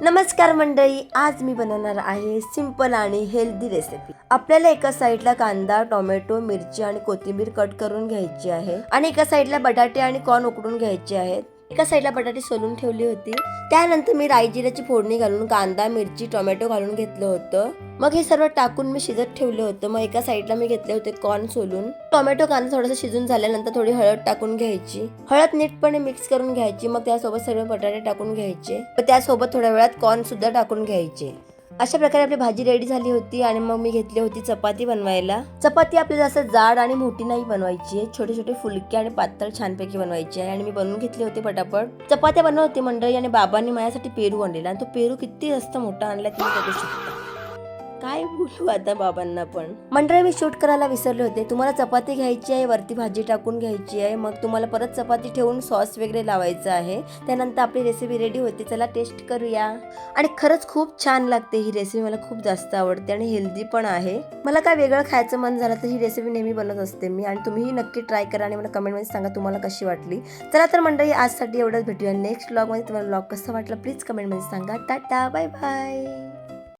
नमस्कार मंडळी, आज मी बनवणार आहे सिंपल आणि हेल्दी रेसिपी। आपल्याला एका साइडला कांदा, टोमॅटो, मिरची आणि कोथिंबीर कट करून घ्यायची आहे आणि एका साइडला बटाटे आणि कॉर्न उकडून घ्यायचे आहेत। एका साइडला बटाटे सोलून ठेवली होती। त्यानंतर मी राई जिऱ्याची फोडणी घालून कांदा, मिरची, टोमॅटो घालून घेतलं होतं। मग हे सर्व टाकून मी शिजत ठेवले होतं। मग एका साइडला मी घेतले होते कॉर्न सोलून। टोमॅटो कांदा थोडासा शिजून झाल्यानंतर थोडी हळद टाकून घ्यायची। हळद नीटपणे मिक्स करून घ्यायची। मग त्यासोबत सर्व बटाटे टाकून घ्यायचे व त्यासोबत थोड्या वेळात कॉर्न सुद्धा टाकून घ्यायचे। अशा प्रकारे आपली भाजी रेडी झाली होती आणि मग मी घेतली होती चपाती बनवायला। चपाती आपल्याला असं जाड आणि मोठी नाही बनवायची आहे, छोटे छोटे फुलके आणि पातळ छानपैकी बनवायची आहे आणि मी बनवून घेतली होती पटापट। चपात्या बनवत होती मंडळी आणि बाबांनी माझ्यासाठी पेरू आणलेला आणि तो पेरू किती जास्त मोठा आणला तुम्ही बघू शकता। काय बोलू आता बाबांना पण। मंडळी मी शूट करायला विसरले होते। तुम्हाला चपाती घ्यायची आहे, वरती भाजी टाकून घ्यायची आहे, मग तुम्हाला परत चपाती ठेवून सॉस वगैरे लावायचं आहे। त्यानंतर आपली रेसिपी रेडी होते। चला टेस्ट करूया। आणि खरंच खूप छान लागते ही रेसिपी, मला खूप जास्त आवडते आणि हेल्दी पण आहे। मला काय वेगळं खायचं मन झालं तर ही रेसिपी नेहमी बनवत असते मी आणि तुम्हीही नक्की ट्राय करा आणि मला कमेंटमध्ये सांगा तुम्हाला कशी वाटली। चला तर मंडळी आजसाठी एवढंच, भेटूया नेक्स्ट व्लॉगमध्ये। तुम्हाला व्लॉग कसा वाटला प्लीज कमेंटमध्ये सांगा। Tata bye bye.